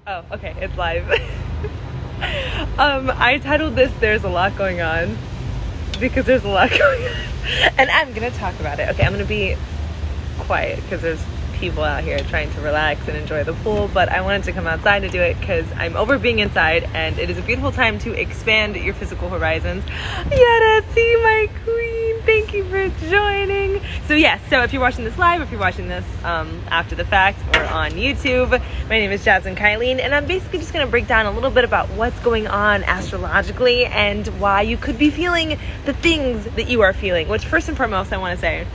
Oh, okay, it's live. I titled this "There's a Lot Going On" because there's a lot going on, and I'm gonna talk about it. Okay, I'm gonna be quiet because there's people out here trying to relax and enjoy the pool, but I wanted to come outside to do it because I'm over being inside, and it is a beautiful time to expand your physical horizons. Yada, see my queen, thank you for joining. So yes, so if you're watching this live, if you're watching this after the fact or on YouTube, my name is Jasmine Kylene, and I'm basically just going to break down a little bit about what's going on astrologically and why you could be feeling the things that you are feeling, which first and foremost I want to say,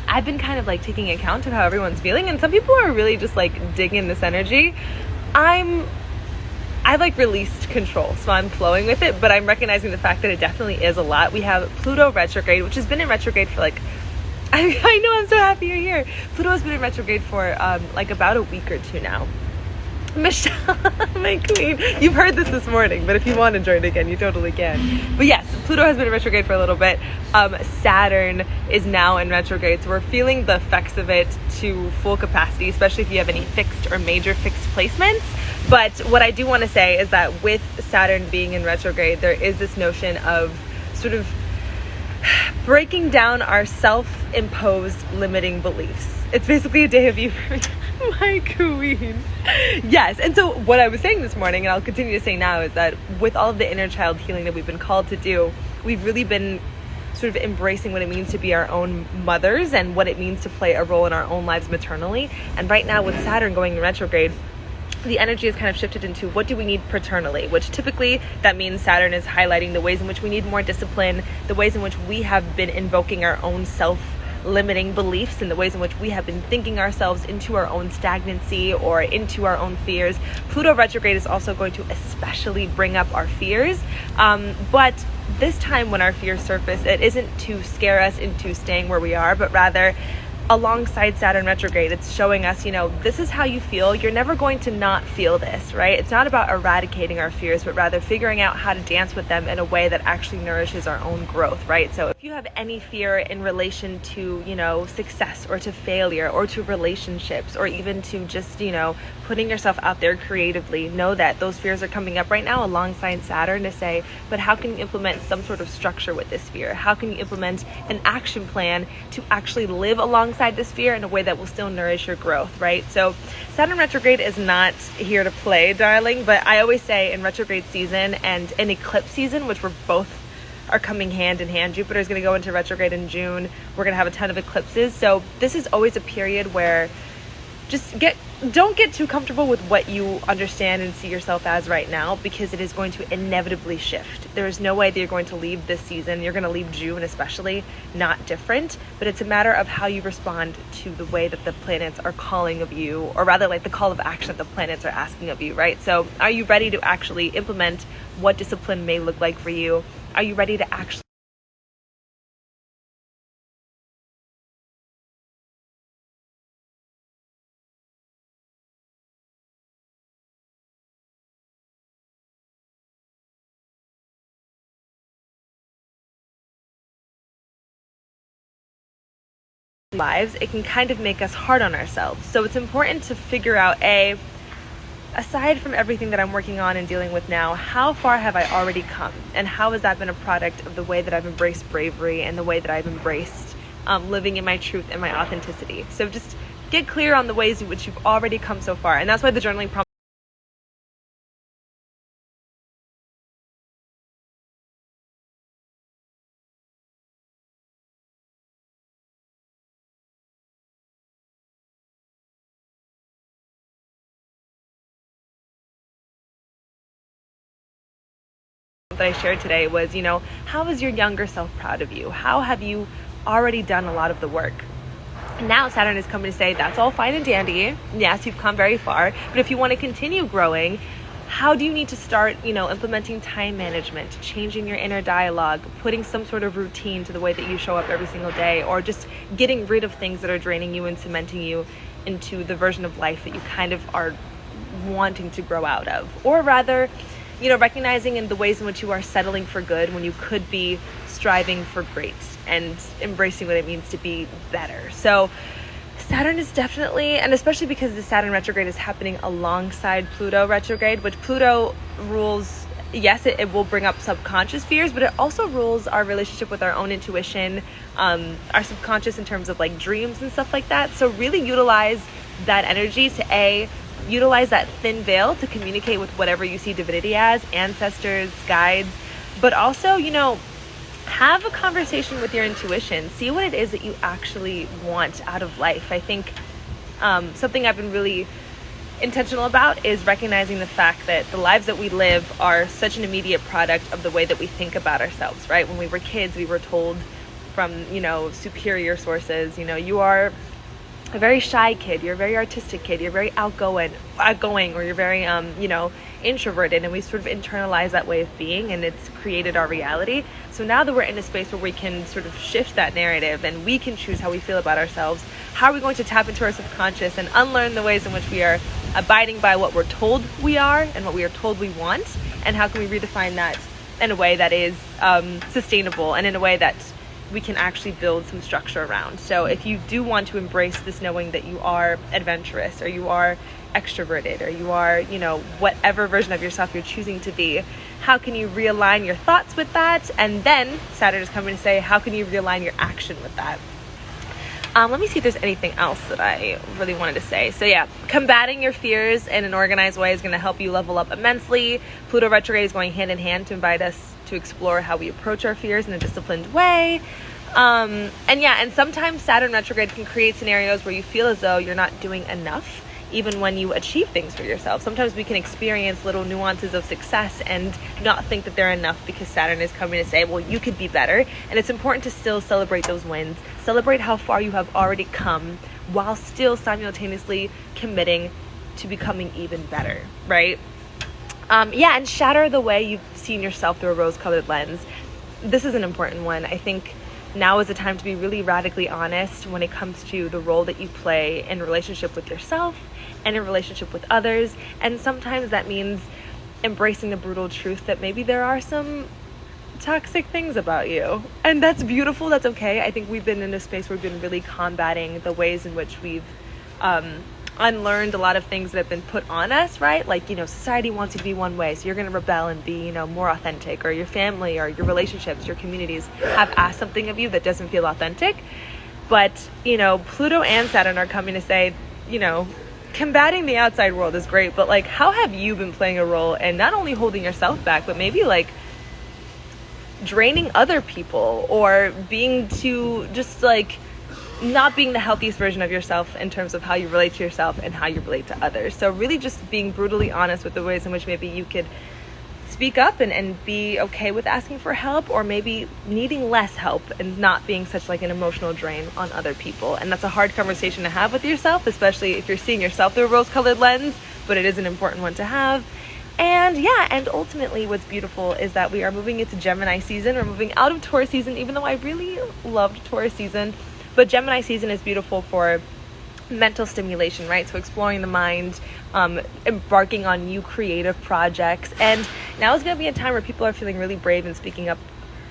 I've been kind of like taking account of how everyone's feeling, and some people are really just like digging this energy. I've like released control, so I'm flowing with it, but I'm recognizing the fact that it definitely is a lot. We have Pluto retrograde, which has been in retrograde for like, I know, I'm so happy you're here. Pluto has been in retrograde for like about a week or two now. Michelle, my queen, you've heard this morning, but if you want to join again, you totally can. But yes, Pluto has been in retrograde for a little bit. Saturn is now in retrograde, so we're feeling the effects of it to full capacity, especially if you have any fixed or major fixed placements. But what I do want to say is that with Saturn being in retrograde, there is this notion of sort of breaking down our self-imposed limiting beliefs. It's basically a day of you for me. My queen. Yes, and so what I was saying this morning, and I'll continue to say now, is that with all of the inner child healing that we've been called to do, we've really been sort of embracing what it means to be our own mothers and what it means to play a role in our own lives maternally. And right now with Saturn going in retrograde, the energy has kind of shifted into what do we need paternally, which typically that means Saturn is highlighting the ways in which we need more discipline, the ways in which we have been invoking our own self-limiting beliefs, and the ways in which we have been thinking ourselves into our own stagnancy or into our own fears. Pluto retrograde is also going to especially bring up our fears, but this time when our fears surface, it isn't to scare us into staying where we are, but rather alongside Saturn retrograde, it's showing us, this is how you feel. You're never going to not feel this, right? It's not about eradicating our fears, but rather figuring out how to dance with them in a way that actually nourishes our own growth, right? So if you have any fear in relation to, success or to failure or to relationships or even to just, putting yourself out there creatively, know that those fears are coming up right now alongside Saturn to say, but how can you implement some sort of structure with this fear? How can you implement an action plan to actually live alongside this fear in a way that will still nourish your growth, right? So Saturn retrograde is not here to play, darling, but I always say in retrograde season and in eclipse season, which are coming hand in hand. Jupiter is going to go into retrograde in June. We're going to have a ton of eclipses. So this is always a period where don't get too comfortable with what you understand and see yourself as right now, because it is going to inevitably shift. There is no way that you're going to leave this season. You're going to leave June especially not different, but it's a matter of how you respond to the way that the planets are calling of you, or rather like the call of action that the planets are asking of you, right? So are you ready to actually implement what discipline may look like for you? Are you ready to actually lives? It can kind of make us hard on ourselves. So it's important to figure out, aside from everything that I'm working on and dealing with now, how far have I already come? And how has that been a product of the way that I've embraced bravery and the way that I've embraced living in my truth and my authenticity? So just get clear on the ways in which you've already come so far. And that's why the journaling prompt that I shared today was, how is your younger self proud of you? How have you already done a lot of the work? Now Saturn is coming to say that's all fine and dandy. Yes, you've come very far, but if you want to continue growing, how do you need to start, implementing time management, changing your inner dialogue, putting some sort of routine to the way that you show up every single day, or just getting rid of things that are draining you and cementing you into the version of life that you kind of are wanting to grow out of? Or rather, recognizing in the ways in which you are settling for good when you could be striving for great and embracing what it means to be better. So Saturn is definitely, and especially because the Saturn retrograde is happening alongside Pluto retrograde, which Pluto rules, yes, it will bring up subconscious fears, but it also rules our relationship with our own intuition, our subconscious in terms of like dreams and stuff like that. So really utilize that energy to utilize that thin veil to communicate with whatever you see divinity as, ancestors, guides, but also, have a conversation with your intuition. See what it is that you actually want out of life. I think something I've been really intentional about is recognizing the fact that the lives that we live are such an immediate product of the way that we think about ourselves, right? When we were kids, we were told from, superior sources, you are a very shy kid, you're a very artistic kid, you're very outgoing, or you're very, introverted, and we sort of internalize that way of being, and it's created our reality. So now that we're in a space where we can sort of shift that narrative and we can choose how we feel about ourselves, how are we going to tap into our subconscious and unlearn the ways in which we are abiding by what we're told we are and what we are told we want, and how can we redefine that in a way that is sustainable and in a way that we can actually build some structure around. So if you do want to embrace this knowing that you are adventurous, or you are extroverted, or you are, whatever version of yourself you're choosing to be, how can you realign your thoughts with that? And then Saturn is coming to say, how can you realign your action with that? Let me see if there's anything else that I really wanted to say. So yeah, combating your fears in an organized way is going to help you level up immensely. Pluto retrograde is going hand in hand to invite us to explore how we approach our fears in a disciplined way. And sometimes Saturn retrograde can create scenarios where you feel as though you're not doing enough, even when you achieve things for yourself. Sometimes we can experience little nuances of success and not think that they're enough because Saturn is coming to say, well, you could be better. And it's important to still celebrate those wins, celebrate how far you have already come, while still simultaneously committing to becoming even better, right? And shatter the way you've seen yourself through a rose-colored lens. This is an important one. I think now is the time to be really radically honest when it comes to the role that you play in relationship with yourself and in relationship with others. And sometimes that means embracing the brutal truth that maybe there are some toxic things about you. And that's beautiful. That's okay. I think we've been in a space where we've been really combating the ways in which we've unlearned a lot of things that have been put on us, right? Like, society wants you to be one way, so you're going to rebel and be, more authentic, or your family or your relationships, your communities have asked something of you that doesn't feel authentic. But, Pluto and Saturn are coming to say, combating the outside world is great, but like, how have you been playing a role in not only holding yourself back, but maybe like draining other people, or being too just like not being the healthiest version of yourself in terms of how you relate to yourself and how you relate to others. So really just being brutally honest with the ways in which maybe you could speak up and be okay with asking for help, or maybe needing less help and not being such like an emotional drain on other people. And that's a hard conversation to have with yourself, especially if you're seeing yourself through a rose-colored lens, but it is an important one to have. And ultimately what's beautiful is that we are moving into Gemini season. We're moving out of Taurus season, even though I really loved Taurus season. But Gemini season is beautiful for mental stimulation, right? So exploring the mind, embarking on new creative projects. And now is going to be a time where people are feeling really brave and speaking up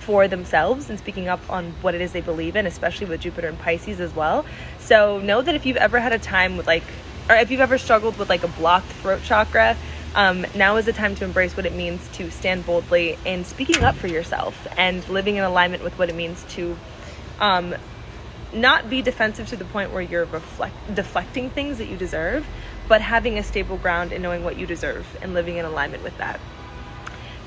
for themselves and speaking up on what it is they believe in, especially with Jupiter and Pisces as well. So know that if you've ever had a time with or if you've ever struggled with like a blocked throat chakra, now is the time to embrace what it means to stand boldly in speaking up for yourself and living in alignment with what it means to not be defensive to the point where you're deflecting things that you deserve, but having a stable ground and knowing what you deserve and living in alignment with that.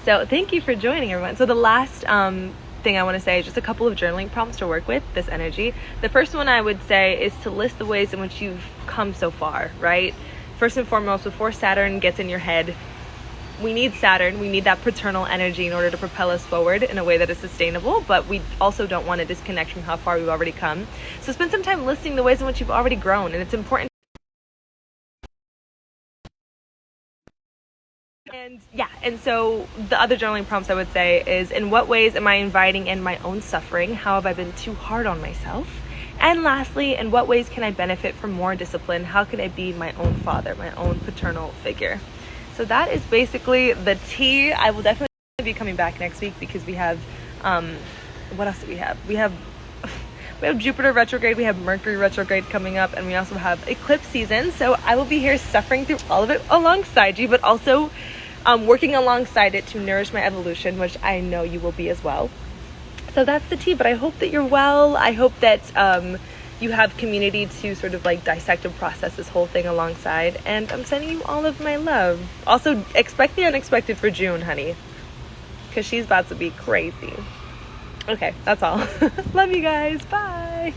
So thank you for joining, everyone. So the last thing I want to say is just a couple of journaling prompts to work with this energy. The first one I would say is to list the ways in which you've come so far, right? First and foremost, before Saturn gets in your head, we need Saturn, we need that paternal energy in order to propel us forward in a way that is sustainable, but we also don't want to disconnect from how far we've already come. So spend some time listing the ways in which you've already grown, and it's important. And so the other journaling prompts I would say is, in what ways am I inviting in my own suffering? How have I been too hard on myself? And lastly, in what ways can I benefit from more discipline? How can I be my own father, my own paternal figure? So that is basically the tea. I will definitely be coming back next week because we have, what else do we have? We have We have Jupiter retrograde, we have Mercury retrograde coming up, and we also have eclipse season. So I will be here suffering through all of it alongside you, but also working alongside it to nourish my evolution, which I know you will be as well. So that's the tea, but I hope that you're well. I hope that you have community to sort of like dissect and process this whole thing alongside, and I'm sending you all of my love. Also, expect the unexpected for June, honey, because she's about to be crazy. Okay, that's all. Love you guys. Bye.